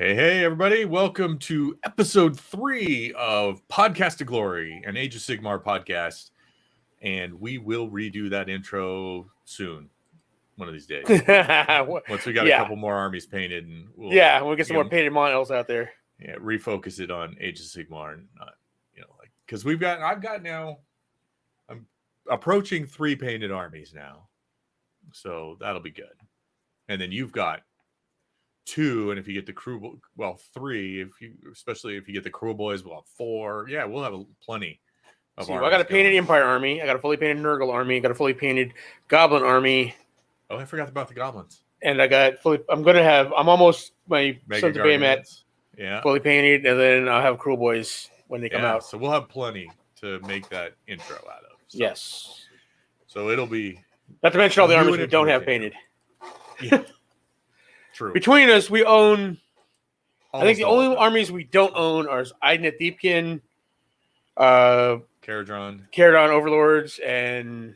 Hey, everybody. Welcome to episode 3 of Podcast to Glory, an Age of Sigmar podcast. And we will redo that intro soon, one of these days. Once we got a couple more armies painted. And we'll get some more painted models out there. Yeah, refocus it on Age of Sigmar. And not, because I'm approaching 3 painted armies now. So that'll be good. And then you've got 2, and if you get the crew, 3. Especially if you get the crew boys, we'll have 4. Yeah, we'll have plenty of armies. I got a painted Empire army. I got a fully painted Nurgle army. I got a fully painted Goblin army. Oh, I forgot about the goblins. And I got I'm almost my Sons of Bahamut. Yeah, fully painted, and then I'll have crew boys when they come out. So we'll have plenty to make that intro out of. So. Yes. So it'll be. Not to mention all the armies we don't have painted. Yeah. True. Between us, we own. I think the only armies we don't own are Idnet Deepkin, Caradron Overlords, and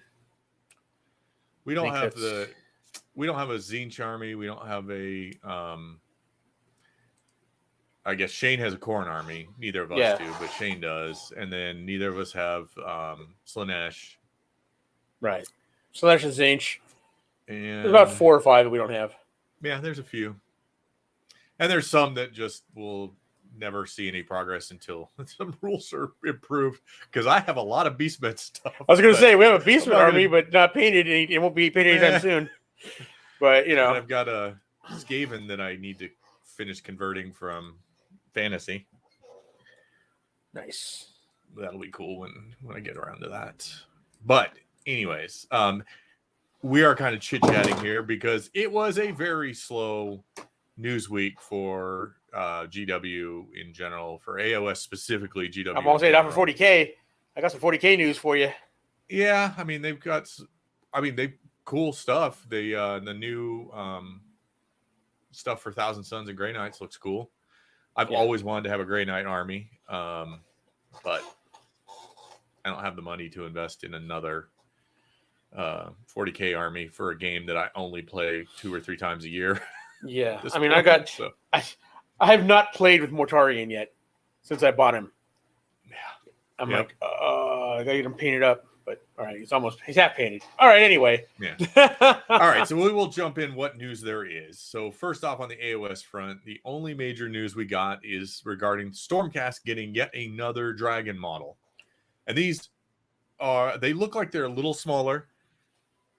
we don't have a Tzeentch army. We don't have a. I guess Shane has a Khorne army. Neither of us do, but Shane does, and then neither of us have Slaanesh. Right, Slaanesh and Tzeentch. And there's about 4 or 5 that we don't have. Yeah, there's a few. And there's some that just will never see any progress until some rules are improved. Because I have a lot of Beastmen stuff. I was going to say, we have a Beastmen army, but not painted. It won't be painted anytime soon. But, And I've got a Skaven that I need to finish converting from Fantasy. Nice. That'll be cool when I get around to that. But anyways, we are kind of chit-chatting here because it was a very slow news week for GW in general, for AOS specifically, GW. I'm going to say that for 40K. I got some 40K news for you. Yeah, I mean, they've cool stuff. The new stuff for Thousand Suns and Grey Knights looks cool. I've always wanted to have a Grey Knight army, but I don't have the money to invest in another 40K army for a game that I only play 2 or 3 times a year. Yeah, I mean, I have not played with Mortarion yet since I bought him. Yeah, I'm like, I gotta get him painted up, but all right, he's half painted. All right, anyway. Yeah. All right, so we will jump in what news there is. So first off, on the AOS front, the only major news we got is regarding Stormcast getting yet another dragon model, and they look like they're a little smaller.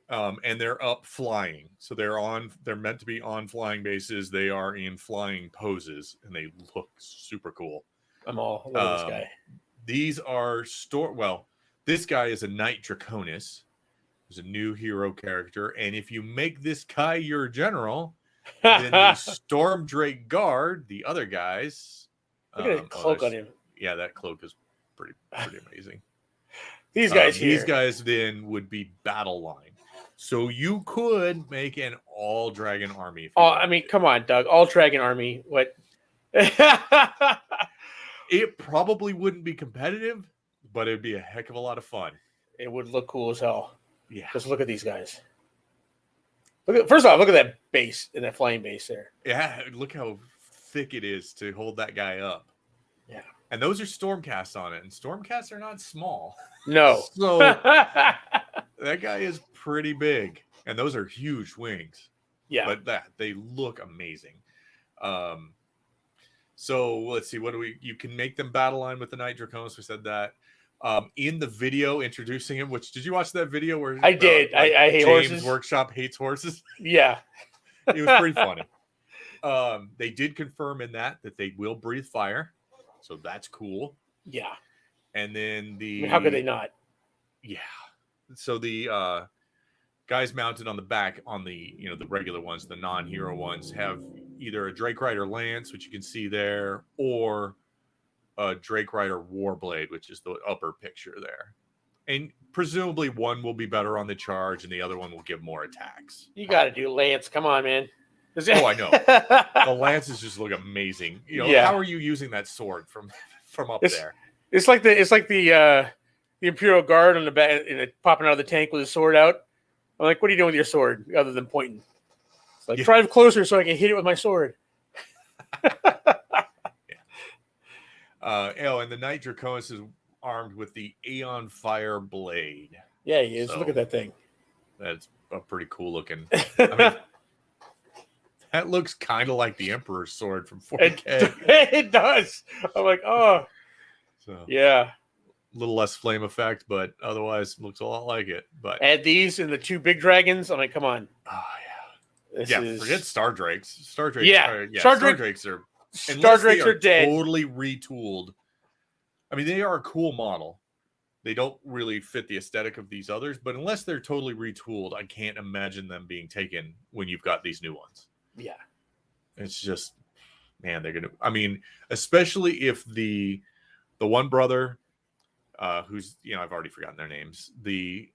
And they're up flying. So they're meant to be on flying bases. They are in flying poses and they look super cool. I'm all love this guy. These are this guy is a Knight Draconis. There's a new hero character. And if you make this guy your general, then the Storm Drake Guard, the other guys. Look at that cloak on him. Yeah, that cloak is pretty amazing. These guys then would be battle line. So you could make an all dragon army. I mean, come on, Doug. All dragon army. What? It probably wouldn't be competitive, but it'd be a heck of a lot of fun. It would look cool as hell. Yeah. Just look at these guys. First off, look at that base in that flying base there. Yeah, look how thick it is to hold that guy up. Yeah. And those are Stormcasts on it, and Stormcasts are not small. No. So that guy is pretty big, and those are huge wings. Yeah. But they look amazing. So let's see. You can make them battle line with the Knight Draconis. We said that. In the video introducing him, did you watch that video where I did? I hate James horses. Workshop hates horses. Yeah. It was pretty funny. They did confirm in that they will breathe fire. So that's cool. Yeah. And then how could they not? Yeah. So the guys mounted on the back on the regular ones, the non-hero ones, have either a Drake Rider Lance, which you can see there, or a Drake Rider Warblade, which is the upper picture there. And presumably one will be better on the charge and the other one will give more attacks. You got to do Lance. Come on, man. Oh, I know. The lances just look amazing. How are you using that sword from up there? It's like the Imperial Guard on the back, popping out of the tank with his sword out. I'm like, what are you doing with your sword other than pointing? It's like, drive closer so I can hit it with my sword. And the Knight Draconis is armed with the Aeon Fire Blade. Yeah, he is. So, Look at that thing. That's a pretty cool looking. I mean, that looks kind of like the Emperor's sword from 4K. It does. I'm like, oh, so, yeah. A little less flame effect, but otherwise looks a lot like it. But add these and the 2 big dragons. I'm like, come on. Oh yeah. Forget Star Drakes. Star Drakes. Yeah. Star Drakes are dead. Totally retooled. I mean, they are a cool model. They don't really fit the aesthetic of these others, but unless they're totally retooled, I can't imagine them being taken when you've got these new ones. Yeah. It's just, man, they're gonna. I mean, especially if the one brother, who's I've already forgotten their names. The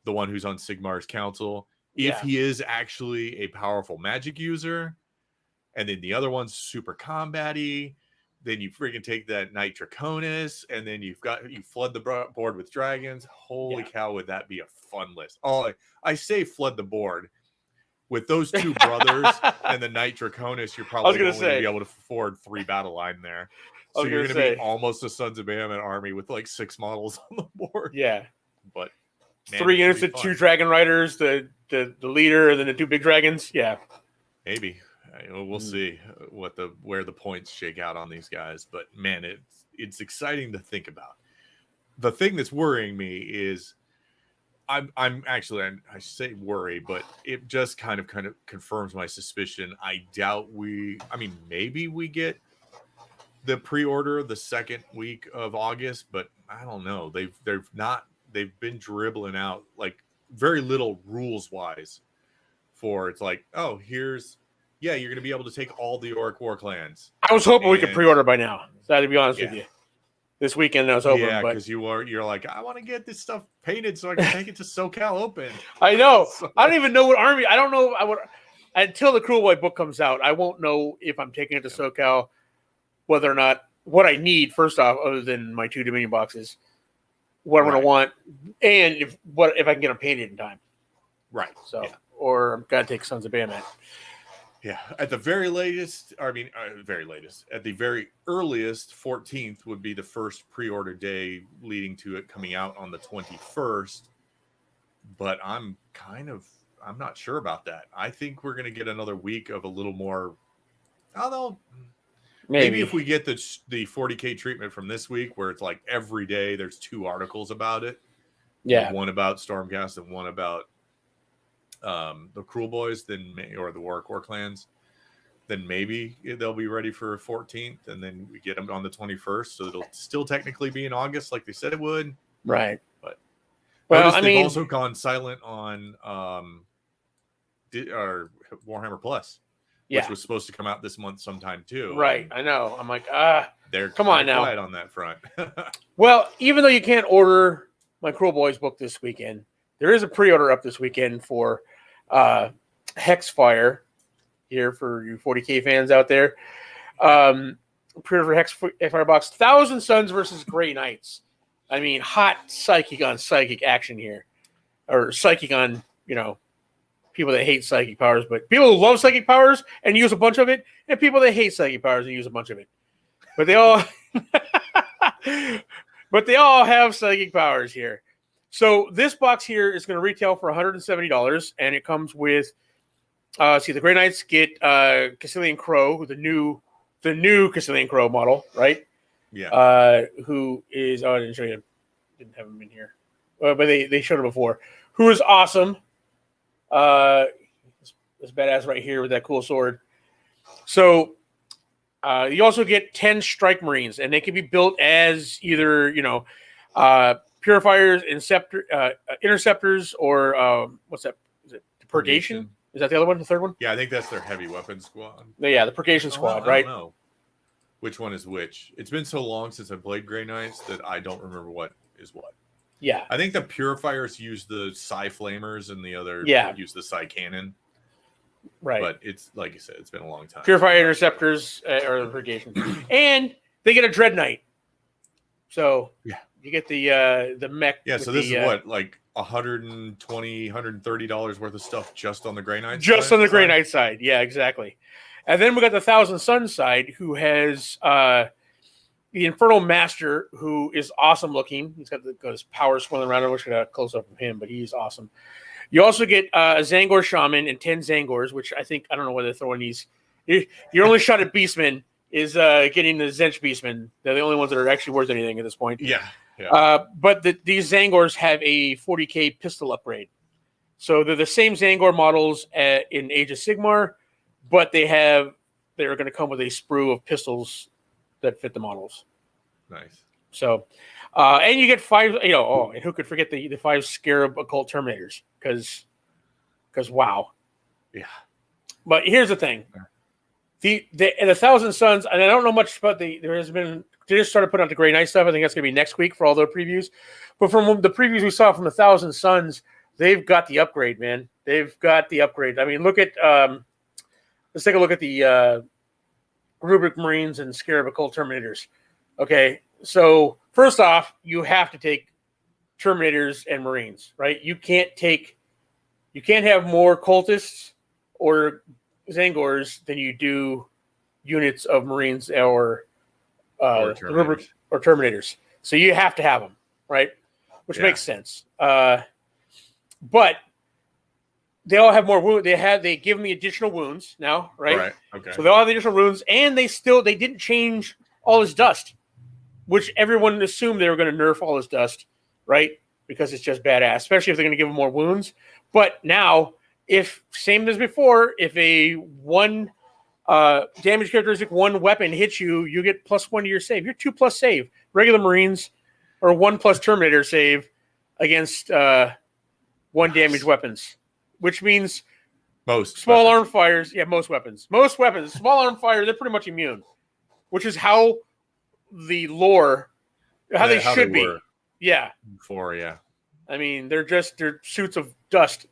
one who's on Sigmar's council. If he is actually a powerful magic user, and then the other one's super combat-y, then you freaking take that Knight Draconis, and then you flood the board with dragons. Holy cow, would that be a fun list? Oh, I say flood the board. With those 2 brothers and the Knight Draconis, you're probably going to be able to afford 3 battle line there. So you're going to be almost a Sons of Bahamut army with like 6 models on the board. Yeah. But man, 3 units of 2 dragon riders, the leader, and then the 2 big dragons. Yeah. Maybe. We'll see where the points shake out on these guys. But man, it's exciting to think about. The thing that's worrying me is I'm actually, I say worry, but it just kind of confirms my suspicion. I doubt maybe we get the pre-order the second week of August, but I don't know. They've been dribbling out like very little rules wise for it's like, oh, you're going to be able to take all the Orc War clans. I was hoping we could pre-order by now. So to be honest with you. This weekend I was hoping. Yeah, because you're like, I want to get this stuff painted so I can take it to SoCal Open. I know. I don't even know what army. I don't know. Until the Cruel Boy book comes out, I won't know if I'm taking it to SoCal, whether or not what I need, first off, other than my 2 Dominion boxes, what I'm going to want, and if I can get them painted in time. Right. So, or I'm going to take Sons of Bahamut. Yeah, at the very latest, at the very earliest, 14th would be the first pre-order day leading to it coming out on the 21st. But I'm not sure about that. I think we're going to get another week of a little more, although maybe if we get the 40K treatment from this week where it's like every day there's 2 articles about it. Yeah. One about Stormcast and one about the Cruel Boys, or the Warwick War clans, then maybe they'll be ready for 14th, and then we get them on the 21st, so it'll still technically be in August like they said it would. Right. But they've also gone silent on Warhammer Plus, which was supposed to come out this month sometime too. Right. I know. I'm like, they're come on now. Quiet on that front. Well, even though you can't order my Cruel Boys book this weekend, there is a pre-order up this weekend for Hexfire here for you 40K fans out there. Pre-order for Hexfire box, Thousand Suns versus Grey Knights. I mean, hot psychic on psychic action here. Or psychic on, people that hate psychic powers, but people who love psychic powers and use a bunch of it, and people that hate psychic powers and use a bunch of it. But they all have psychic powers here. So this box here is going to retail for $170, and it comes with, the Grey Knights get Caecilian Crow, the new Caecilian Crow model, right? Yeah. Who is, I didn't show you, didn't have him in here, but they showed him before. Who is awesome? This badass right here with that cool sword. So you also get 10 Strike Marines, and they can be built as either Purifiers, Interceptors, or what's that? Is it Purgation? Is that the other one? The third one? Yeah, I think that's their heavy weapon squad. Yeah, the Purgation squad, right? I don't know which one is which. It's been so long since I played Grey Knights that I don't remember what is what. Yeah, I think the Purifiers use the Psy Flamers and the other use the Psy Cannon. Right. But it's like you said, it's been a long time. Purifier Interceptors or the Purgation, and they get a Dread Knight. So you get the mech. Yeah, so this is what, like $120, $130 worth of stuff just on the Grey Knight. Just on the Grey Knight side, yeah, exactly. And then we got the Thousand Suns side, who has the Infernal Master, who is awesome looking. He's got his power swirling around. I wish I got a close up of him, but he's awesome. You also get a Zangor Shaman and 10 Zangors, which I don't know why they're throwing these. Your only shot at Beastmen is getting the Zench Beastmen. They're the only ones that are actually worth anything at this point. Yeah. But these Zangors have a 40k pistol upgrade. So they're the same Zangor models in Age of Sigmar, but they're going to come with a sprue of pistols that fit the models. Nice. So, and you get 5, and who could forget the 5 Scarab Occult Terminators? Because wow. Yeah. But here's the thing. The Thousand Suns, and I don't know much about they just started putting out the Grey Knight stuff. I think that's going to be next week for all their previews. But from the previews we saw from the Thousand Suns, they've got the upgrade, man. They've got the upgrade. I mean, look at let's take a look at the Rubric Marines and Scarab Occult Terminators. Okay, so first off, you have to take Terminators and Marines, right? You can't have more cultists or Zangors than you do units of Marines or Terminators. So you have to have them, right? Which makes sense. But they all have more wounds. They give them the additional wounds now, right? Right. Okay. So they all have the additional wounds, and they didn't change all his dust, which everyone assumed they were going to nerf all his dust, right? Because it's just badass, especially if they're going to give him more wounds. But now, same as before, if a one damage characteristic, one weapon hits you, you get +1 to your save. You're 2+ save. Regular Marines or 1+ Terminator save against 1 damage weapons, which means most small arm fires. Yeah, most weapons. Small arm fire, they're pretty much immune, which is how the lore, they should be. Yeah. Before, yeah. I mean, they're suits of dust.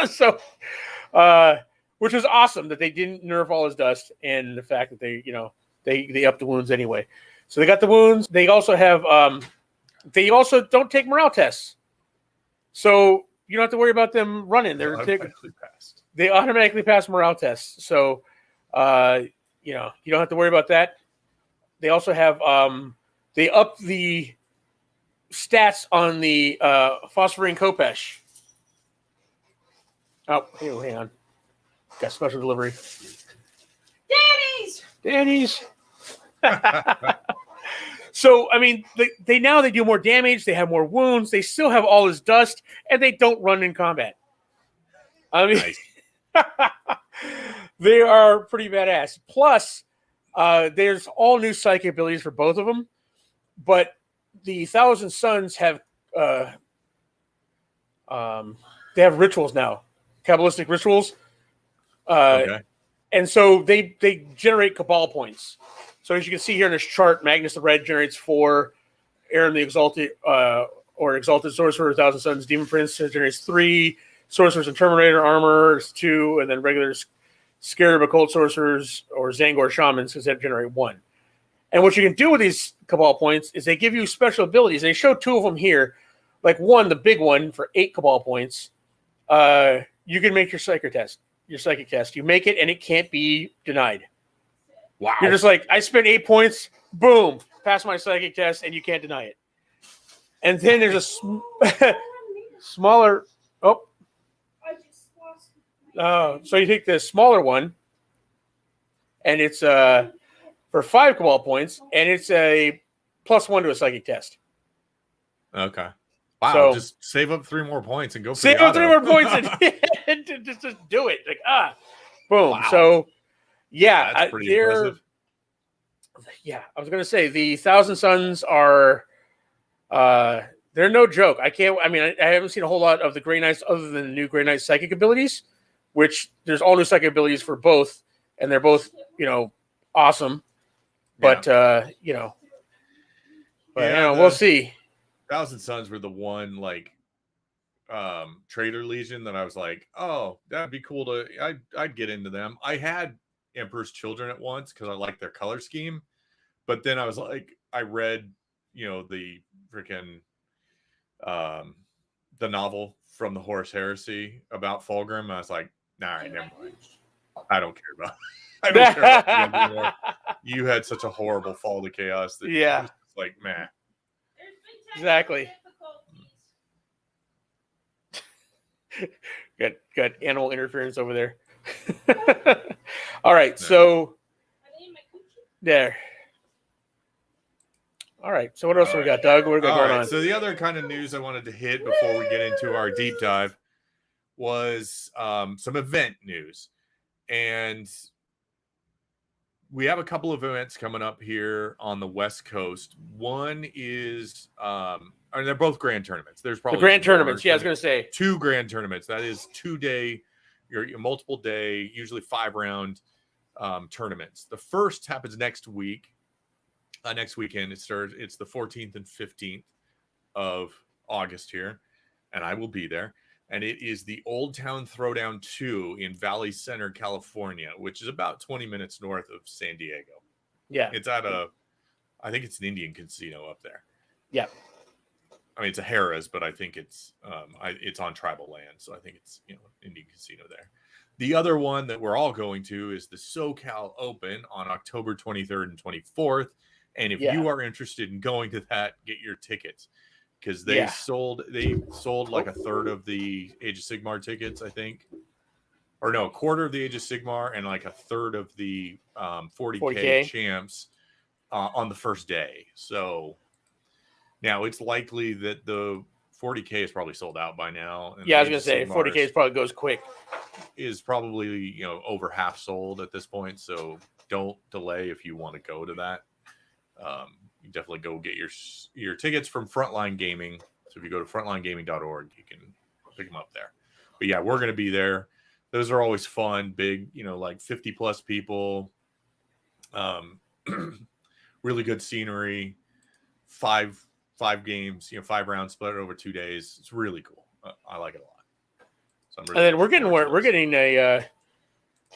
So, which was awesome that they didn't nerf all his dust, and the fact that they upped the wounds anyway. So they got the wounds. They also have they also don't take morale tests. So you don't have to worry about them running. They automatically pass morale tests. So you don't have to worry about that. They also have they up the stats on the Phosphorine Kopesh. Oh, hang on. Got special delivery. Danny's. So, I mean, they do more damage. They have more wounds. They still have all his dust, and they don't run in combat. I mean, nice. They are pretty badass. Plus, there's all new psychic abilities for both of them, but the Thousand Suns have they have rituals now, Kabbalistic rituals, and so they generate Cabal points. So as you can see here in this chart, Magnus the Red generates 4, Aaron the Exalted or Exalted Sorcerer, Thousand Suns Demon Prince generates 3, Sorcerers and Terminator Armor is 2, and then regular Scarab Occult Sorcerers or Zangor Shamans generate 1. And what you can do with these Cabal points is they give you special abilities. They show 2 of them here. Like one, the big one for 8 Cabal points. You can make your psychic test. You make it, and it can't be denied. Wow. You're just like, I spent 8 points. Boom. Pass my psychic test, and you can't deny it. And then there's a smaller. Oh. So you take the smaller one, and it's for 5 Cabal points, and it's a +1 to a psychic test. Okay. Wow. So, just save up 3 more points and go for save up 3 more points and just do it. Like, boom. Wow. So, yeah. That's pretty impressive. Yeah. I was going to say, the Thousand Suns are, they're no joke. I haven't seen a whole lot of the Grey Knights other than the new Grey Knight psychic abilities, which there's all new psychic abilities for both, and they're both, awesome. But, we'll see. Thousand Suns were the one, Trader Legion that I was like, oh, that'd be cool I'd get into them. I had Emperor's Children at once because I liked their color scheme. But then I was like, I read, the freaking, the novel from the Horus Heresy about Fulgrim. And I was like, all right, never mind. I don't care about. I don't care about you anymore. You had such a horrible fall to chaos that Yeah. it was just like, meh. Exactly. Got animal interference over there. All right, so there. All right, so what else do we got, Doug? What we got going on? So the other kind of news I wanted to hit before we get into our deep dive was some event news. And we have a couple of events coming up here on the West Coast. One is, they're both grand tournaments. There's probably the grand tournaments. Yeah, I was going to say 2 grand tournaments. That is 2-day, your multiple day, usually 5-round tournaments. The first happens next week. Next weekend, it's the 14th and 15th of August here, and I will be there. And it is the Old Town Throwdown 2 in Valley Center, California, which is about 20 minutes north of San Diego. Yeah. It's at I think it's an Indian casino up there. Yeah. I mean, it's a Harrah's, but I think it's on tribal land, so I think it's Indian casino there. The other one that we're all going to is the SoCal Open on October 23rd and 24th. And if you are interested in going to that, get your tickets, because they sold like a third of the Age of Sigmar tickets, I think, or no, a quarter of the Age of Sigmar and like a third of the 40K champs on the first day. So now it's likely that the 40K is probably sold out by now. And I was gonna say 40K probably goes quick. Is probably over half sold at this point. So don't delay if you want to go to that. You definitely go get your tickets from Frontline Gaming. So if you go to frontlinegaming.org, you can pick them up there. But yeah, we're going to be there. Those are always fun, big, like 50 plus people. Really good scenery. Five games, 5 rounds split over 2 days. It's really cool. I like it a lot. So I'm really and then we're getting a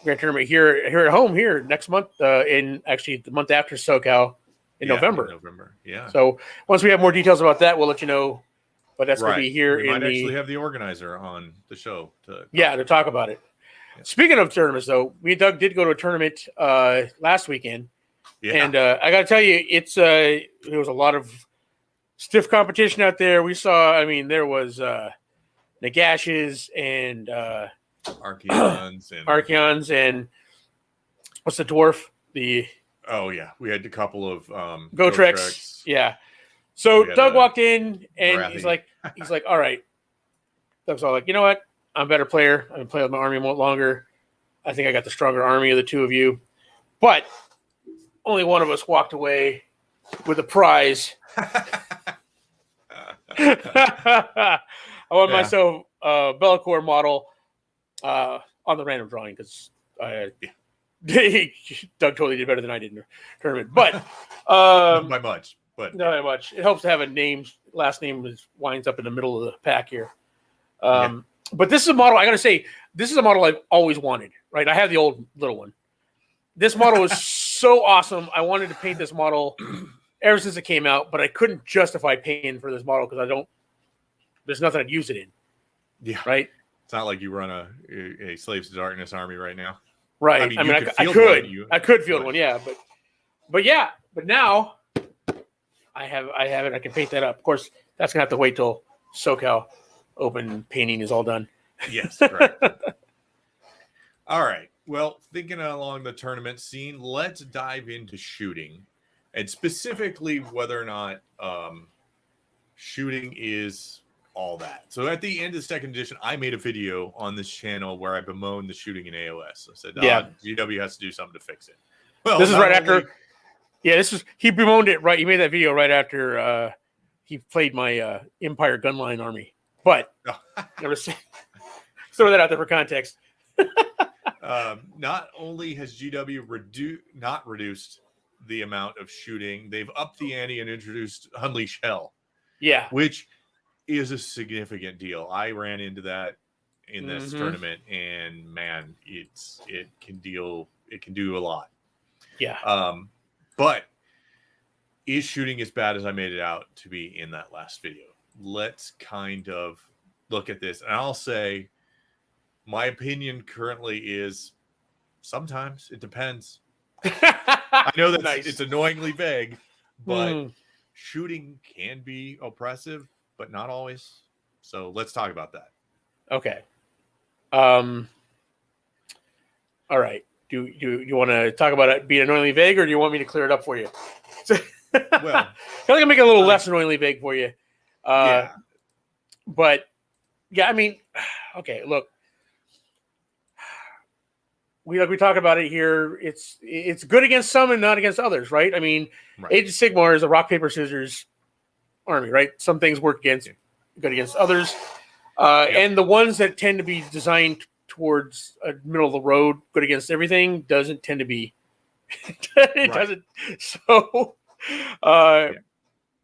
grand tournament here at home here next month. In actually the month after SoCal. In November. Yeah. So once we have more details about that, we'll let you know. But that's going to be here. We might actually have the organizer on the show to talk about it. Yeah. Speaking of tournaments, though, Doug did go to a tournament last weekend, and I got to tell you, there was a lot of stiff competition out there. We saw, there was Nagashes and Archeons and what's the dwarf? Oh yeah, we had a couple of Go-Treks. Yeah. So Doug walked in and Brathy. he's like, all right. Doug's all like, you know what? I'm a better player. I've been playing with my army more longer. I think I got the stronger army of the two of you. But only one of us walked away with a prize. I won myself a Bellicor model on the random drawing because Doug totally did better than I did in the tournament, but not by much. But not by much. It helps to have a name. Last name winds up in the middle of the pack here. But this is a model. I got to say, this is a model I've always wanted. Right, I have the old little one. This model is so awesome. I wanted to paint this model ever since it came out, but I couldn't justify paying for this model because there's nothing I'd use it in. Yeah, right. It's not like you run a Slaves to Darkness army right now. Right. I could field one, yeah, but now I have it. I can paint that up. Of course, that's gonna have to wait till SoCal Open painting is all done. Yes, right. All right. Well, thinking along the tournament scene, let's dive into shooting, and specifically whether or not shooting is all that. So at the end of the second edition, I made a video on this channel where I bemoaned the shooting in AOS. I said, GW has to do something to fix it. Well, this is right after. Yeah, he bemoaned it right. He made that video right after he played my Empire Gunline army. But never throw that out there for context. Not only has GW not reduced the amount of shooting, they've upped the ante and introduced Unleash Hell. Yeah, which is a significant deal. I ran into that in this tournament, and man, it can do a lot. Yeah. But is shooting as bad as I made it out to be in that last video? Let's kind of look at this, and I'll say my opinion currently is Sometimes it depends. I know that Nice. it's annoyingly vague, but Hmm. shooting can be oppressive, but not always. So let's talk about that. Okay. All right. Do you want to talk about it being annoyingly vague, or do you want me to clear it up for you? Well, I can make it a little less annoyingly vague for you. Yeah. But yeah, I mean, okay. Look, we talk about it here. It's good against some and not against others, right? I mean, Right. Age of Sigmar is a rock paper scissors army, right? Some things work against good against others, and the ones that tend to be designed towards a middle of the road, good against everything, doesn't tend to be. It doesn't. So,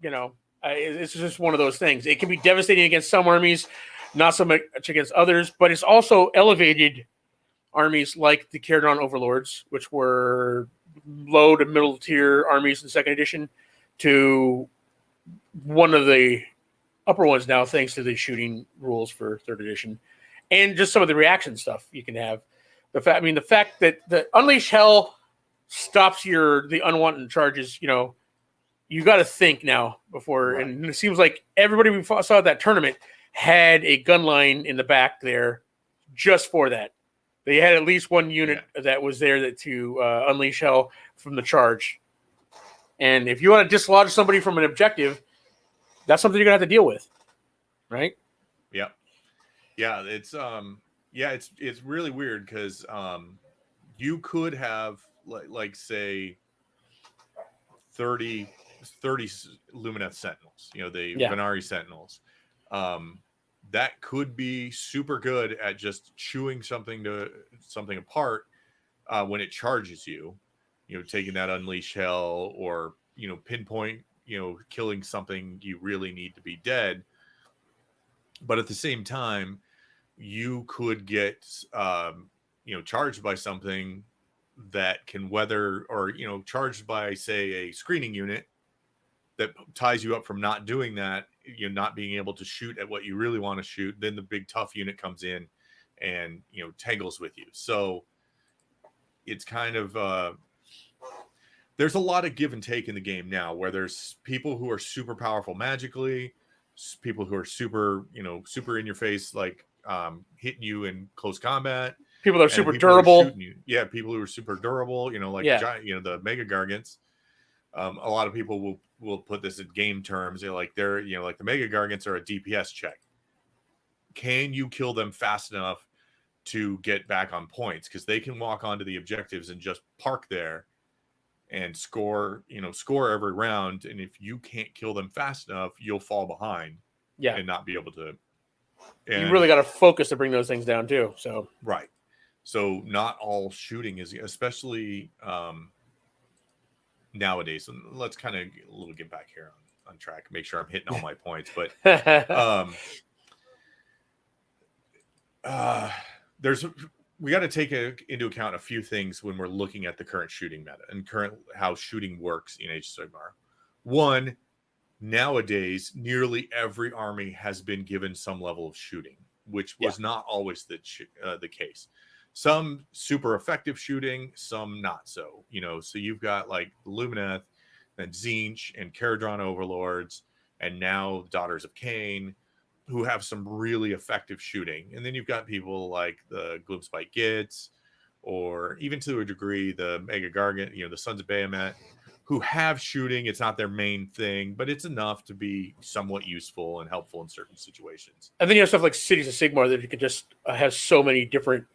you know, it's just one of those things. It can be devastating against some armies, not so much against others, but it's also elevated armies like the Caradron Overlords, which were low to middle tier armies in second edition, to one of the upper ones now, thanks to the shooting rules for third edition, and just some of the reaction stuff you can have. The fact that the Unleash Hell stops the unwanted charges. You know, you got to think now before, and it seems like everybody we saw at that tournament had a gun line in the back there just for that. They had at least one unit that was there to unleash hell from the charge. And if you want to dislodge somebody from an objective, that's something you're gonna have to deal with, right? Yep. Yeah, it's really weird because you could have like say 30 Lumineth Sentinels, the Venari Sentinels. That could be super good at just chewing something apart when it charges you, taking that unleash hell or, pinpoint, killing something you really need to be dead. But at the same time, you could get, charged by something that can weather, or, charged by, say, a screening unit that ties you up from not doing that, not being able to shoot at what you really want to shoot. Then the big tough unit comes in and, tangles with you. So it's kind of, there's a lot of give and take in the game now, where there's people who are super powerful magically, people who are super, super in your face, like hitting you in close combat. People that are super durable. Shooting you. Yeah, people who are super durable, giant, the Mega Gargants. A lot of people will put this in game terms. They're like the Mega Gargants are a DPS check. Can you kill them fast enough to get back on points? Because they can walk onto the objectives and just park there and score every round. And if you can't kill them fast enough, you'll fall behind. And not be able to. You really got to focus to bring those things down too. So right. So not all shooting is, especially nowadays. And let's kind of get back here on track, make sure I'm hitting all my points. But we got to take into account a few things when we're looking at the current shooting meta and how shooting works in Age of Sigmar. One, nowadays, nearly every army has been given some level of shooting, which was not always the case. Some super effective shooting, some not so. So you've got like Lumineth and Tzeentch and Caradron Overlords, and now Daughters of Cain, who have some really effective shooting. And then you've got people like the Gloomspite Gits, or even to a degree the Mega Gargant, the Sons of Bahamut, who have shooting. It's not their main thing, but it's enough to be somewhat useful and helpful in certain situations. And then you have stuff like Cities of Sigmar that you could just have so many different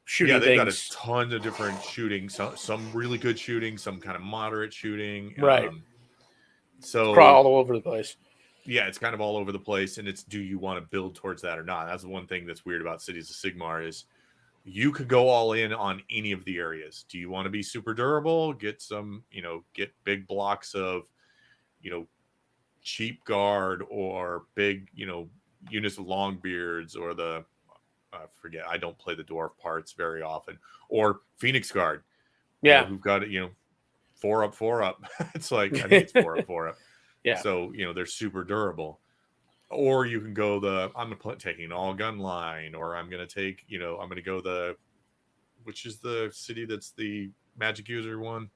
shooting things. Got a ton of different shooting, some really good shooting, some kind of moderate shooting. Right. So it's all over the place. Yeah, it's kind of all over the place, and it's, do you want to build towards that or not? That's the one thing that's weird about Cities of Sigmar is you could go all in on any of the areas. Do you want to be super durable? Get some, get big blocks of, cheap guard, or big, units of long beards, or the, I forget, I don't play the dwarf parts very often, or Phoenix Guard. Who've got it, 4 up, 4 up. It's like, I think it's 4 up, 4 up. Yeah. So, they're super durable. Or you can go I'm taking an all gun line, or I'm going to take, I'm going to go the which is the city that's the magic user one?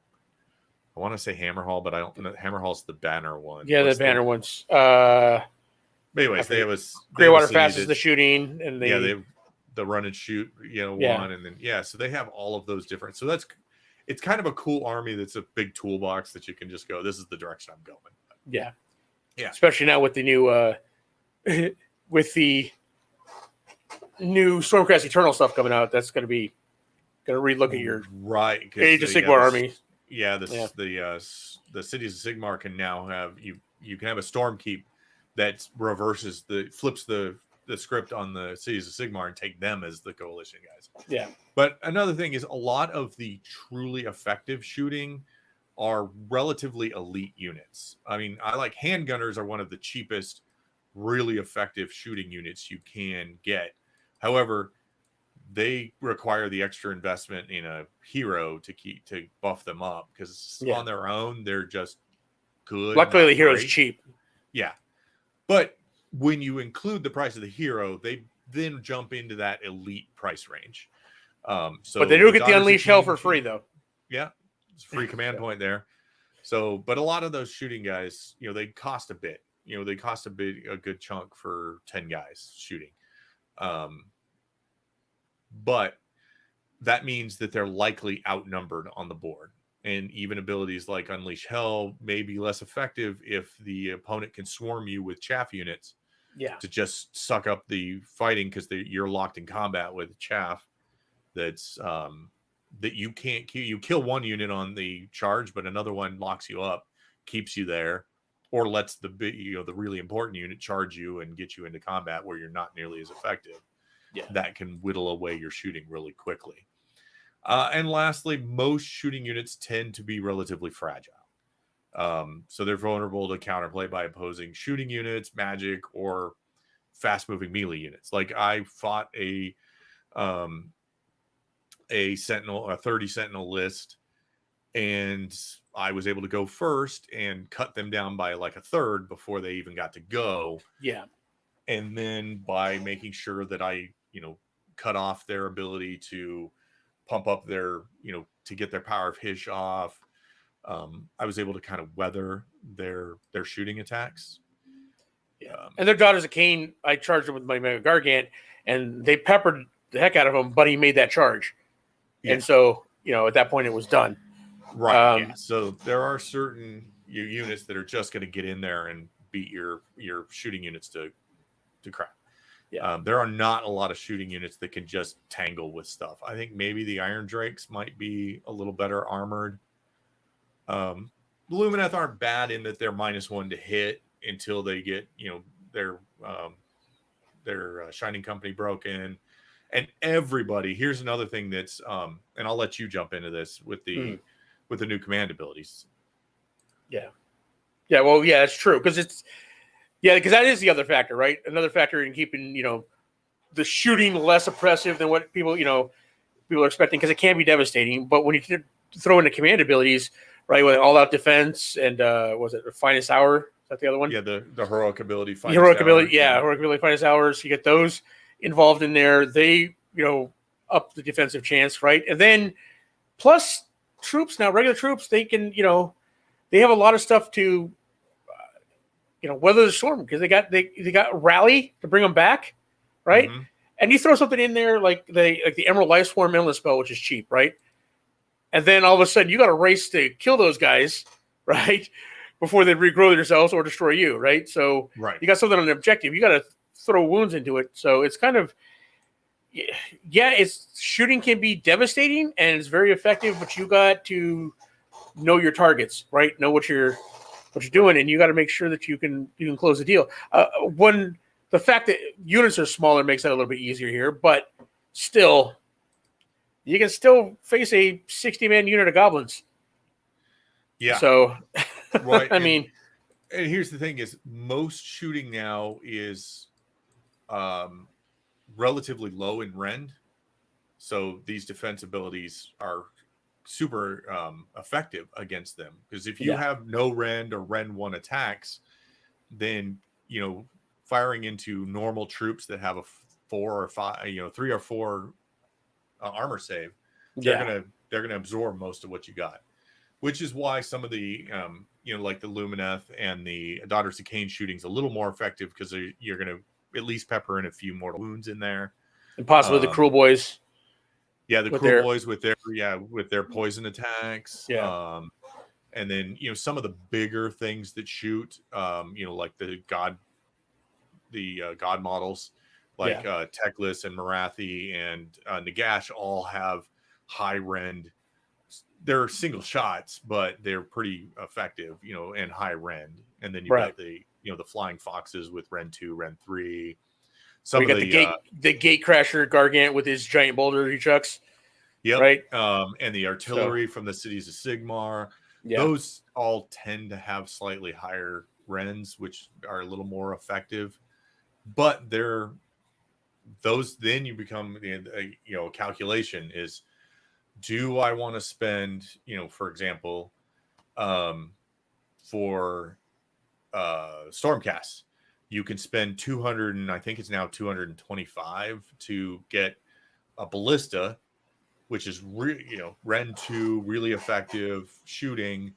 I want to say Hammerhall, but I don't know. Hammerhall's the banner one. Yeah, What's the banner ones. anyways, they have a Greywater city Fast is the shooting, and they have the run and shoot, yeah. one, and then so they have all of those different. So it's kind of a cool army that's a big toolbox that you can just go, this is the direction I'm going. Yeah. Yeah. Especially now with the new Stormcast Eternal stuff coming out, that's gonna relook at your Age of Sigmar army. Yeah, the cities of Sigmar can now have you can have a storm keep that flips the script on the cities of Sigmar and take them as the coalition guys. Yeah. But another thing is a lot of the truly effective shooting are relatively elite units. I mean, I like handgunners are one of the cheapest, really effective shooting units you can get. However, they require the extra investment in a hero to buff them up, because on their own they're just good. Luckily, the hero's cheap. Yeah, but when you include the price of the hero, they then jump into that elite price range. But they do get the Unleash Hell for free, though. Yeah, it's a free command point there. So, but a lot of those shooting guys, they cost a bit. They cost a good chunk for 10 guys shooting. But that means that they're likely outnumbered on the board. And even abilities like Unleash Hell may be less effective if the opponent can swarm you with chaff units to just suck up the fighting, because you're locked in combat with chaff. That's that you can't kill. You kill one unit on the charge, but another one locks you up, keeps you there, or lets the really important unit charge you and get you into combat where you're not nearly as effective. Yeah. That can whittle away your shooting really quickly. And lastly, most shooting units tend to be relatively fragile. So they're vulnerable to counterplay by opposing shooting units, magic, or fast-moving melee units. Like I fought a sentinel, a 30 sentinel list, and I was able to go first and cut them down by like a third before they even got to go. Yeah. And then by making sure that I, cut off their ability to pump up their, to get their power of Hish off, I was able to kind of weather their shooting attacks. Yeah. And their Daughters of Cain, I charged them with my Mega Gargant, and they peppered the heck out of him, but he made that charge. Yeah. And so, at that point it was done. Right. So there are certain units that are just going to get in there and beat your shooting units to crap. Yeah. There are not a lot of shooting units that can just tangle with stuff. I think maybe the Iron Drakes might be a little better armored. The Lumineth aren't bad in that they're -1 to hit until they get, their Shining Company broken. And everybody, here's another thing that's, and I'll let you jump into this with the new command abilities. Yeah. Yeah. Well, yeah, that's true. Because that is the other factor, right? Another factor in keeping, the shooting less oppressive than what people are expecting, because it can be devastating. But when you throw in the command abilities, right, with all out defense and was it the Finest Hour? Is that the other one? Yeah, the heroic ability. Heroic ability, Finest Hours. You get those involved in there. They, up the defensive chance, right? And then plus troops now, regular troops, they can, they have a lot of stuff to, weather the storm, because they got rally to bring them back, right? Mm-hmm. And you throw something in there like the Emerald Life Swarm Endless Spell, which is cheap, right? And then all of a sudden you got a race to kill those guys, right, before they regrow themselves or destroy you, right? So you got something on an objective. You got to throw wounds into it. So it's kind of, shooting can be devastating and it's very effective, but you got to know your targets, right? Know what you're doing, and you got to make sure that you can close the deal. The fact that units are smaller makes that a little bit easier here, but still, you can still face a 60-man unit of goblins. Yeah. So, right. and here's the thing: is most shooting now is relatively low in rend, so these defense abilities are super effective against them, because if you have no rend or rend 1 attacks, then firing into normal troops that have a 4 or 5 3 or 4 armor save they're gonna absorb most of what you got, which is why some of the like the Lumineth and the Daughters of Cain shooting's a little more effective because you're gonna at least pepper in a few mortal wounds in there, and possibly the Cruel Boys. Yeah, the Cruel Boys with their poison attacks. Yeah. And then some of the bigger things that shoot, like the god models, like Teclis and Marathi and Nagash all have high rend. They're single shots, but they're pretty effective, and high rend. And then you've got the flying foxes with rend 2, rend 3. Some of the gate crasher Gargant with his giant boulder he chucks. Yep. Right. And the artillery from the cities of Sigmar. Yeah. Those all tend to have slightly higher rends, which are a little more effective. But then you become a calculation is, do I want to spend, for example, for Stormcast, you can spend 200 and I think it's now 225 to get a ballista, which is rend 2, really effective shooting,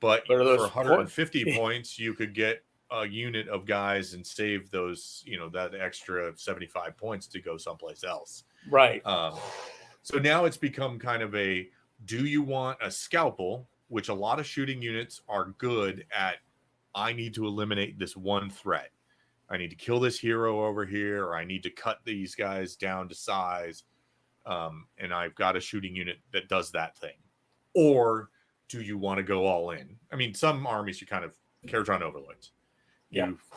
but for 150 points you could get a unit of guys and save those that extra 75 points to go someplace else. Right. So now it's become kind of do you want a scalpel, which a lot of shooting units are good at. I need to eliminate this one threat. I need to kill this hero over here, or I need to cut these guys down to size. And I've got a shooting unit that does that thing. Or do you want to go all in? I mean, some armies you kind of Caradron Overlords.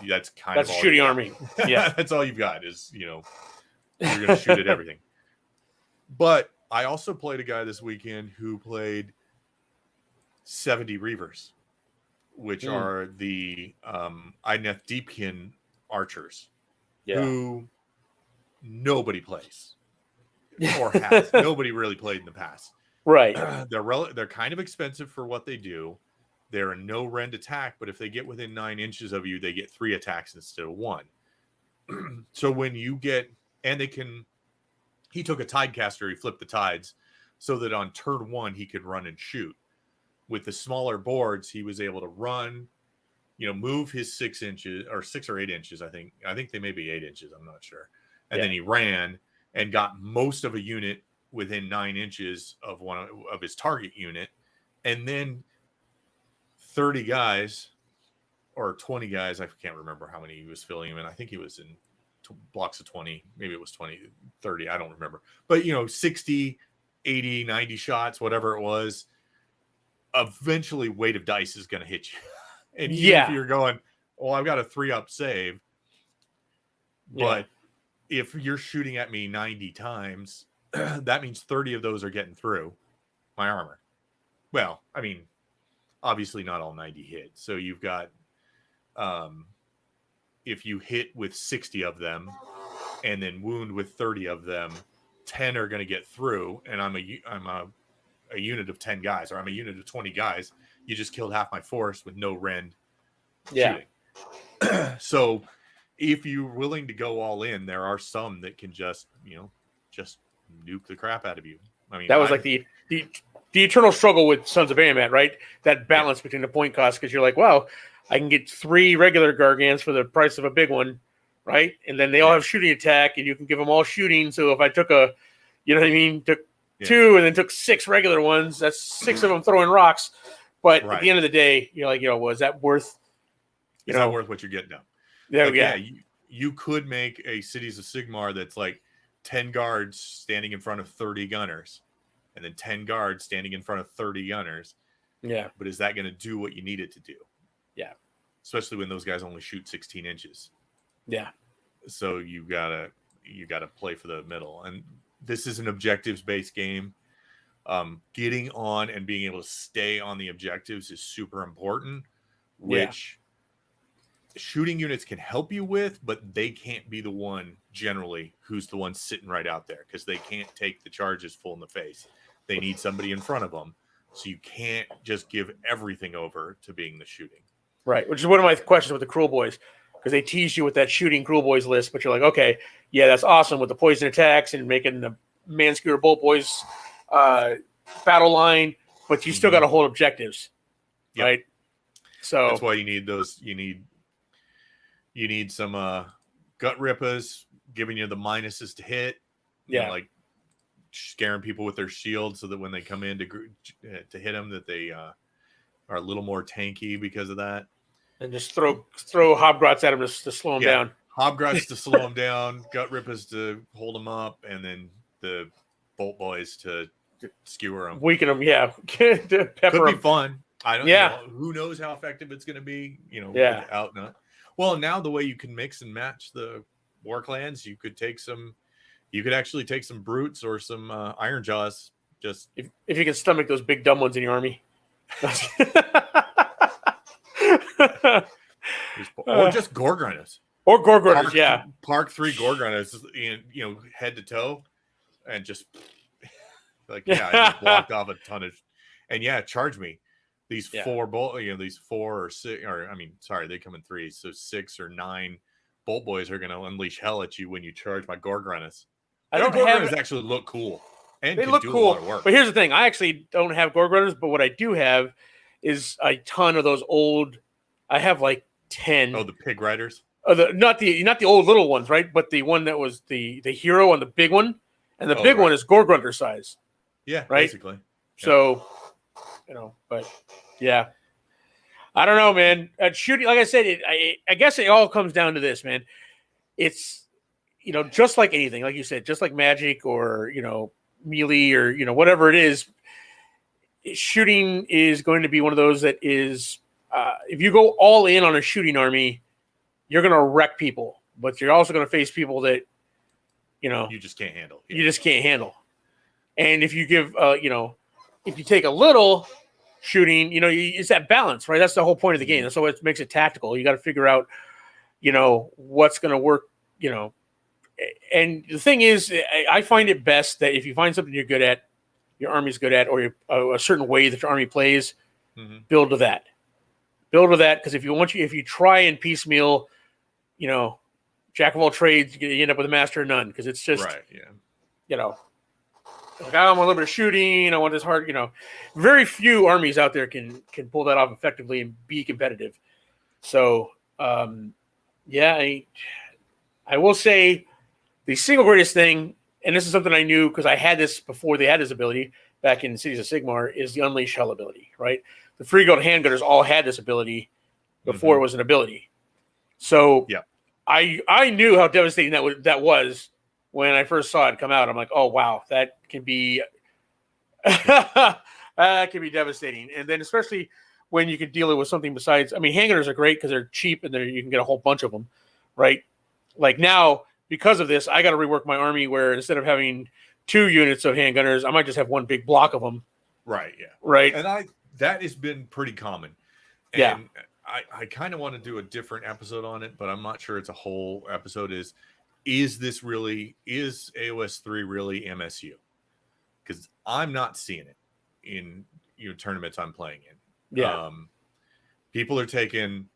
That's kind of all shooting army. Yeah. That's all you've got is, you're going to shoot at everything. But I also played a guy this weekend who played 70 Reavers, which are the Idneth Deepkin archers, who nobody plays. Or has. Nobody really played in the past. Right. They're kind of expensive for what they do. They're a no rend attack, but if they get within 9 inches of you, they get 3 attacks instead of 1. So when you get, and he took a Tidecaster, he flipped the tides so that on turn 1 he could run and shoot. With the smaller boards, he was able to run, move his 6 inches or 6 or 8 inches. I think they may be 8 inches. I'm not sure. And then he ran and got most of a unit within 9 inches of one of his target unit. And then 30 guys or 20 guys, I can't remember how many he was filling him in. I think he was in blocks of 20. Maybe it was 20, 30. I don't remember. But, 60, 80, 90 shots, whatever it was. Eventually, weight of dice is going to hit you. And even if you're going, well, I've got a 3-up save. But if you're shooting at me 90 times, that means 30 of those are getting through my armor. Well, I mean, obviously not all 90 hit. So you've got, if you hit with 60 of them and then wound with 30 of them, 10 are going to get through. And I'm a unit of 10 guys, or I'm a unit of 20 guys. You just killed half my force with no rend shooting. So if you're willing to go all in, there are some that can just nuke the crap out of you. I mean, that was like the eternal struggle with Sons of Bahamut, right? That balance between the point cost, because you're like, wow, I can get 3 regular Gargants for the price of a big one, right? And then they all have shooting attack, and you can give them all shooting. So if I took took 2 and then took 6 regular ones, that's 6 of them throwing rocks. But at the end of the day, you're like, was that worth? It's not worth what you're getting now. You could make a Cities of Sigmar that's like 10 guards standing in front of 30 gunners, and then 10 guards standing in front of 30 gunners. Yeah. But is that going to do what you need it to do? Yeah. Especially when those guys only shoot 16 inches. Yeah. So you gotta play for the middle. And this is an objectives-based game. Getting on and being able to stay on the objectives is super important, which shooting units can help you with, but they can't be the one generally who's the one sitting right out there, because they can't take the charges full in the face. They need somebody in front of them. So you can't just give everything over to being the shooting. Right, which is one of my questions with the Cruel Boys, because they tease you with that shooting Cruel Boys list, but you're like, okay, yeah, that's awesome with the poison attacks and making the Manskewer Bolt Boys battle line, but you still got to hold objectives, right? So that's why you need those. You need some gut rippers giving you the minuses to hit. You know, like scaring people with their shield so that when they come in to hit them, that they are a little more tanky because of that. And just throw Hobgrots at them to slow them down. Hobgrots to slow them down, gut rippers to hold them up, and then the bolt boys to skewer them. Weaken them, yeah. Could be fun. I don't know. Who knows how effective it's going to be, Well, now the way you can mix and match the war clans, you could actually take some brutes or some iron jaws. Just if you can stomach those big dumb ones in your army. Or just Gorgrunners. Or Gorgrunners, Park 3 Gorgrunners, head to toe, and just I just blocked off a ton of, and charge me. These 4 bolt, these 4 or 6, they come in 3s, so 6 or 9 bolt boys are going to unleash hell at you when you charge my Gorgrunners. Gorgrunners actually look cool, and they look cool. A lot of work. But here's the thing: I actually don't have Gorgrunners, but what I do have is a ton of those old. I have like 10. Oh, the pig riders. Not the old little ones, right? But the one that was the hero on the big one, and the big one is Gorgrunner size. Yeah, right. Basically. So, but yeah, I don't know, man. Shooting, like I said, I guess it all comes down to this, man. It's just like anything, like you said, just like Magic or melee or whatever it is. Shooting is going to be one of those that is. If you go all in on a shooting army, you're going to wreck people, but you're also going to face people that, you just can't handle. You just can't handle. And if you give, if you take a little shooting, it's that balance, right? That's the whole point of the game. That's what makes it tactical. You got to figure out, what's going to work, And the thing is, I find it best that if you find something you're good at, your army's good at, or a certain way that your army plays, build to that. Build to that, because if you try and piecemeal, jack of all trades, you end up with a master of none, because it's just like, I want a little bit of shooting, I want this hard, very few armies out there can pull that off effectively and be competitive. So I will say the single greatest thing, and this is something I knew because I had this before they had this ability back in Cities of Sigmar, is the Unleash Hell ability, right? The Free Gold Handgunners all had this ability before it was an ability. So I knew how devastating that was when I first saw it come out. I'm like, oh wow, that can be devastating. And then especially when you can deal it with something besides. Handgunners are great because they're cheap and you can get a whole bunch of them, right? Like now, because of this, I got to rework my army where instead of having 2 units of handgunners, I might just have one big block of them. Right. Yeah. Right. And that has been pretty common. And I kind of want to do a different episode on it, but I'm not sure it's a whole episode. Is AOS 3 really MSU? Because I'm not seeing it in tournaments I'm playing in. Yeah. People are taking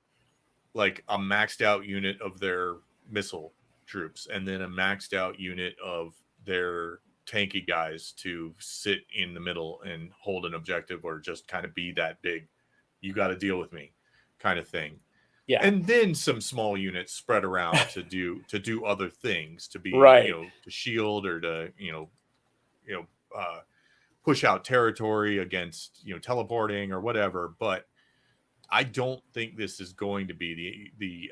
like a maxed out unit of their missile troops and then a maxed out unit of their tanky guys to sit in the middle and hold an objective or just kind of be that big. You got to deal with me kind of thing. Yeah. And then some small units spread around to do other things, to be, to shield or to, push out territory against, teleporting or whatever. But I don't think this is going to be the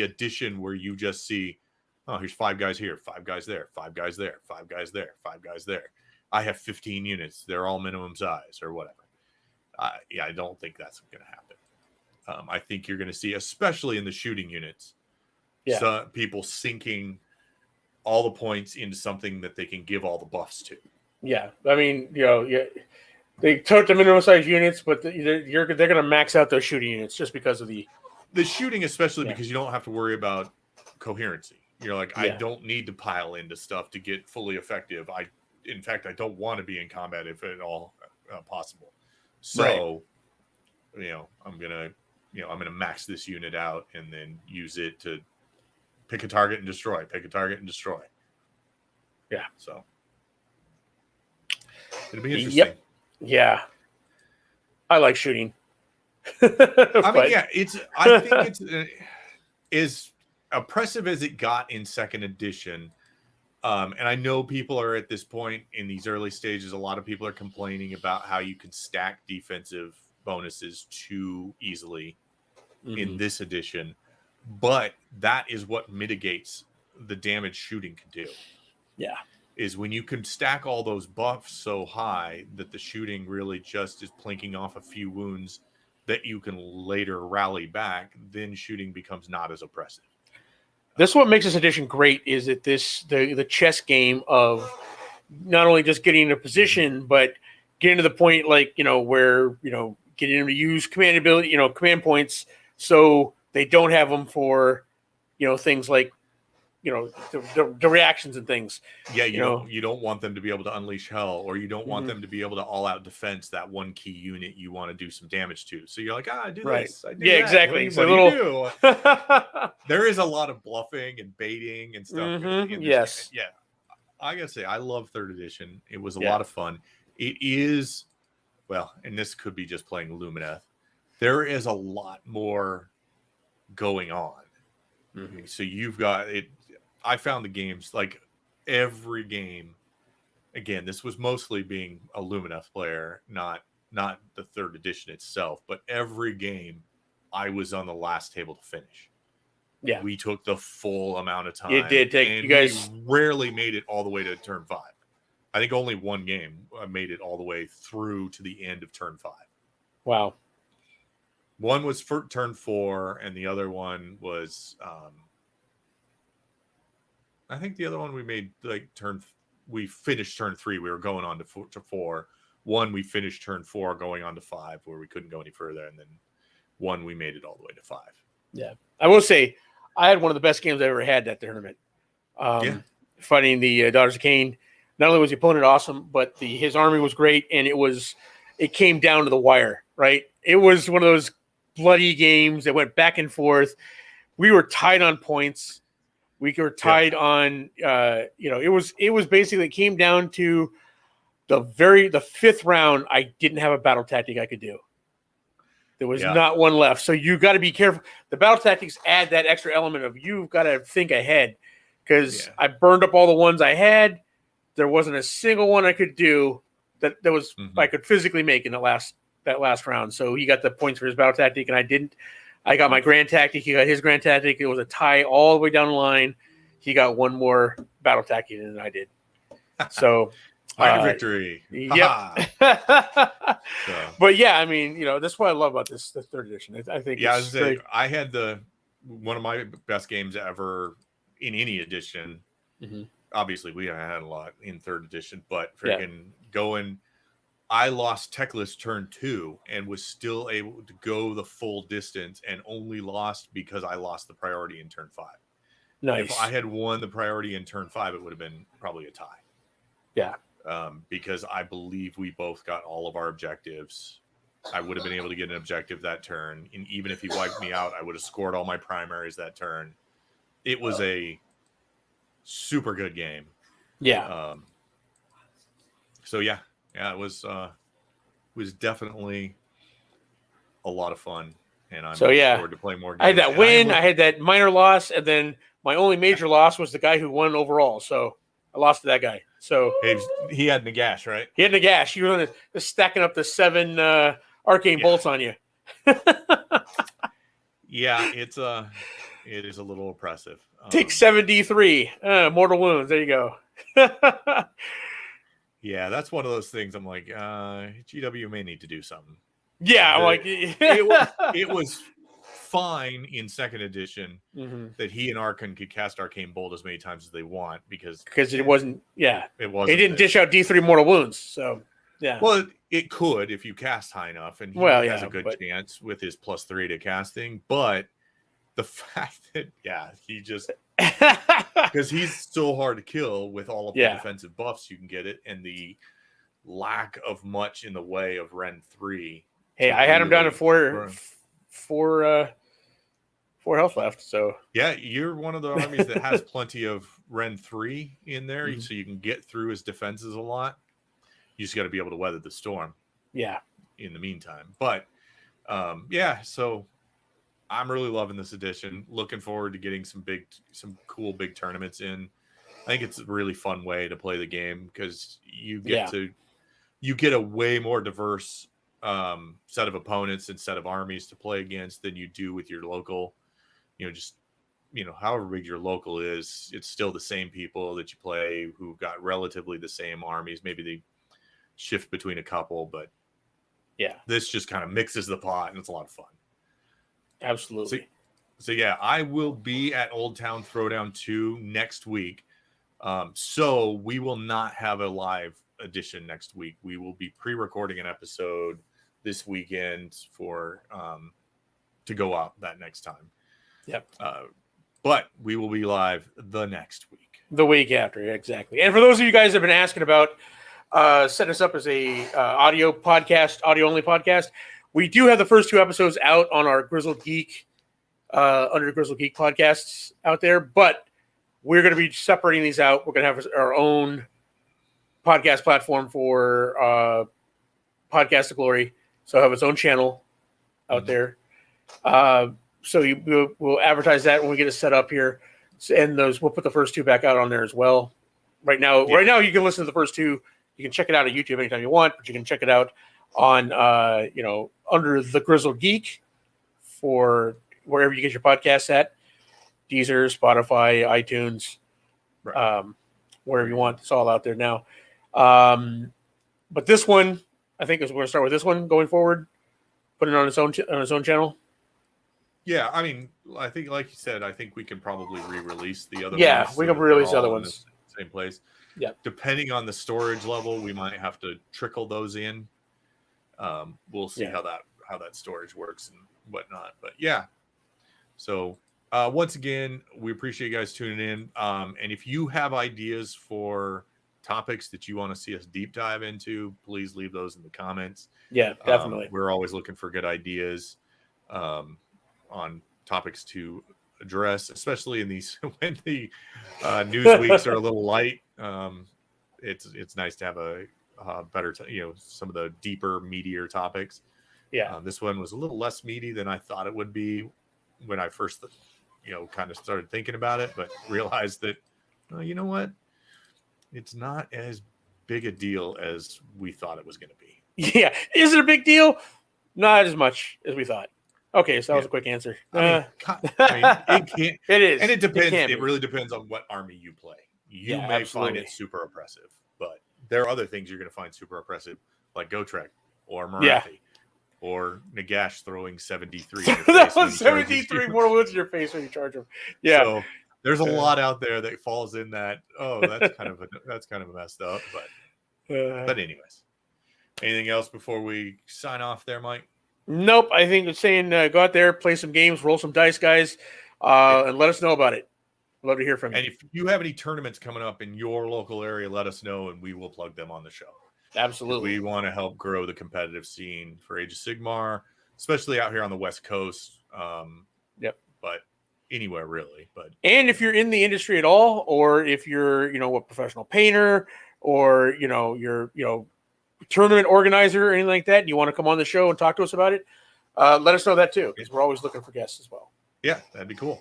edition where you just see, oh, here's 5 guys here, 5 guys there, 5 guys there, 5 guys there, 5 guys there. I have 15 units. They're all minimum size or whatever. I don't think that's going to happen. I think you're going to see, especially in the shooting units, some people sinking all the points into something that they can give all the buffs to. Yeah. They took the minimum size units, but they're going to max out those shooting units just because of the shooting, especially because you don't have to worry about coherency. You're like, I don't need to pile into stuff to get fully effective. In fact, I don't want to be in combat if at all possible. So, I'm gonna max this unit out and then use it to pick a target and destroy. Yeah. So, It'll be interesting. Yep. Yeah. I like shooting. I mean, yeah, I think it's as oppressive as it got in second edition. And I know people are at this point in these early stages. A lot of people are complaining about how you can stack defensive bonuses too easily in this edition, but that is what mitigates the damage shooting can do. Yeah. Is when you can stack all those buffs so high that the shooting really just is plinking off a few wounds that you can later rally back, then shooting becomes not as oppressive. This is what makes this edition great is that the chess game of not only just getting into position, but getting to the point where getting them to use command ability, command points, so they don't have them for things like the reactions and things. Yeah, you don't want them to be able to unleash hell, or you don't want them to be able to all out defense that one key unit you want to do some damage to. So you're like, I do this. I do that. Exactly. What do you do? There is a lot of bluffing and baiting and stuff. Yes. Yeah. I gotta say, I love third edition. It was a lot of fun. It is, well, and this could be just playing Lumineth. There is a lot more going on. So you've got it. I found the games, like every game, again, this was mostly being a Lumineth player, not the third edition itself, but every game I was on the last table to finish. Yeah. We took the full amount of time. It did take, and you guys we rarely made it all the way to turn 5. I think only one game made it all the way through to the end of turn 5. Wow. One was for turn 4, and the other one was I think the other one we made we finished turn 3. We were going on to 4. One, we finished turn 4 going on to 5 where we couldn't go any further. And then one, we made it all the way to 5. Yeah. I will say I had one of the best games I ever had that tournament. Fighting the Daughters of Cain. Not only was the opponent awesome, but his army was great. And it came down to the wire, right? It was one of those bloody games that went back and forth. We were tied on points. We were tied on, it was basically, it came down to the fifth round. I didn't have a battle tactic I could do. There was not one left. So you got to be careful. The battle tactics add that extra element of you've got to think ahead, because I burned up all the ones I had. There wasn't a single one I could do that was I could physically make in that last round. So he got the points for his battle tactic, and I didn't. I got my grand tactic. He got his grand tactic. It was a tie all the way down the line. He got one more battle tactic than I did. So victory. Yep. But yeah, I mean, that's what I love about this third edition. I think it's great. I had one of my best games ever in any edition. Obviously, we had a lot in third edition, but freaking going. I lost Techless turn 2 and was still able to go the full distance, and only lost because I lost the priority in turn 5. Nice. If I had won the priority in turn 5, it would have been probably a tie. Yeah. Because I believe we both got all of our objectives. I would have been able to get an objective that turn. And even if he wiped me out, I would have scored all my primaries that turn. It was a super good game. Yeah. So yeah, it was definitely a lot of fun, and I'm looking forward to play more games. I had that win, I had that minor loss, and then my only major loss was the guy who won overall. So I lost to that guy. So he had Nagash, right? He had Nagash. He was stacking up the 7 arcane bolts on you. Yeah, it is a little oppressive. Take 7d3 mortal wounds. There you go. Yeah, that's one of those things. I'm like, GW may need to do something. Yeah, it was fine in second edition that he and Archon could cast Arcane Bolt as many times as they want because it wasn't. Yeah, it wasn't. He didn't dish out D3 mortal wounds. So yeah. Well, it could if you cast high enough, and he has a good chance with his +3 to casting. But the fact that he just. Because he's so hard to kill with all of the defensive buffs you can get it, and the lack of much in the way of Ren 3. Hey, I had him down to four health left. So yeah, you're one of the armies that has plenty of Ren 3 in there, so you can get through his defenses a lot. You just got to be able to weather the storm. Yeah. In the meantime, but yeah, so I'm really loving this edition. Looking forward to getting some cool big tournaments in. I think it's a really fun way to play the game because you get a way more diverse set of opponents and set of armies to play against than you do with your local. However big your local is, it's still the same people that you play who got relatively the same armies. Maybe they shift between a couple, but yeah, this just kind of mixes the pot and it's a lot of fun. Absolutely. So yeah, I will be at Old Town Throwdown 2 next week. So we will not have a live edition next week. We will be pre-recording an episode this weekend for to go out that next time. Yep. But we will be live the next week. The week after, exactly. And for those of you guys that have been asking about setting us up as a audio only podcast, we do have the first 2 episodes out on our Grizzled Geek, under Grizzled Geek podcasts out there, but we're going to be separating these out. We're going to have our own podcast platform for Podcast of Glory. So have its own channel out there. So we'll advertise that when we get it set up here. And we'll put the first 2 back out on there as well. Right now, you can listen to the first 2. You can check it out on YouTube anytime you want, but you can check it out on, under the Grizzled Geek for wherever you get your podcasts at. Deezer, Spotify, iTunes, right. Wherever you want. It's all out there now. But this one, I think we're going to start with this one going forward. Put it on its own channel. Yeah, I mean, I think, like you said, I think we can probably re-release the other ones. Yeah, we can re-release the other ones. Same place. Yeah. Depending on the storage level, we might have to trickle those in. We'll see how that storage works and whatnot. But yeah. So once again, we appreciate you guys tuning in. And if you have ideas for topics that you want to see us deep dive into, please leave those in the comments. Yeah, definitely. We're always looking for good ideas on topics to address, especially in these when the news weeks are a little light. It's nice to have a better, some of the deeper, meatier topics. Yeah, this one was a little less meaty than I thought it would be when I first, kind of started thinking about it, but realized that, you know what, it's not as big a deal as we thought it was going to be. Yeah, is it a big deal? Not as much as we thought. Okay, so that was a quick answer. It can't. It is, and it depends. It really depends on what army you play. You may absolutely find it super oppressive, but there are other things you're going to find super oppressive, like Gotrek or Marathi or Nagash throwing 73. That was 73 more wounds in your face when you charge him. Yeah. So there's a lot out there that falls in that. Oh, that's kind of messed up. But anyways, anything else before we sign off there, Mike? Nope. I think it's saying go out there, play some games, roll some dice, guys, and let us know about it. Love to hear from you. And if you have any tournaments coming up in your local area, let us know, and we will plug them on the show. Absolutely. We want to help grow the competitive scene for Age of Sigmar, especially out here on the West Coast. Yep. But anywhere really. And if you're in the industry at all, or if you're, a professional painter, or you're tournament organizer or anything like that, and you want to come on the show and talk to us about it, let us know that too, because we're always looking for guests as well. Yeah, that'd be cool.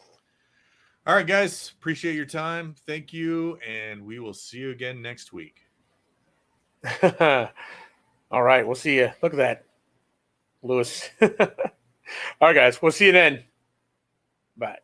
All right, guys, appreciate your time. Thank you, and we will see you again next week. All right, we'll see you. Look at that, Lewis. All right, guys, we'll see you then. Bye.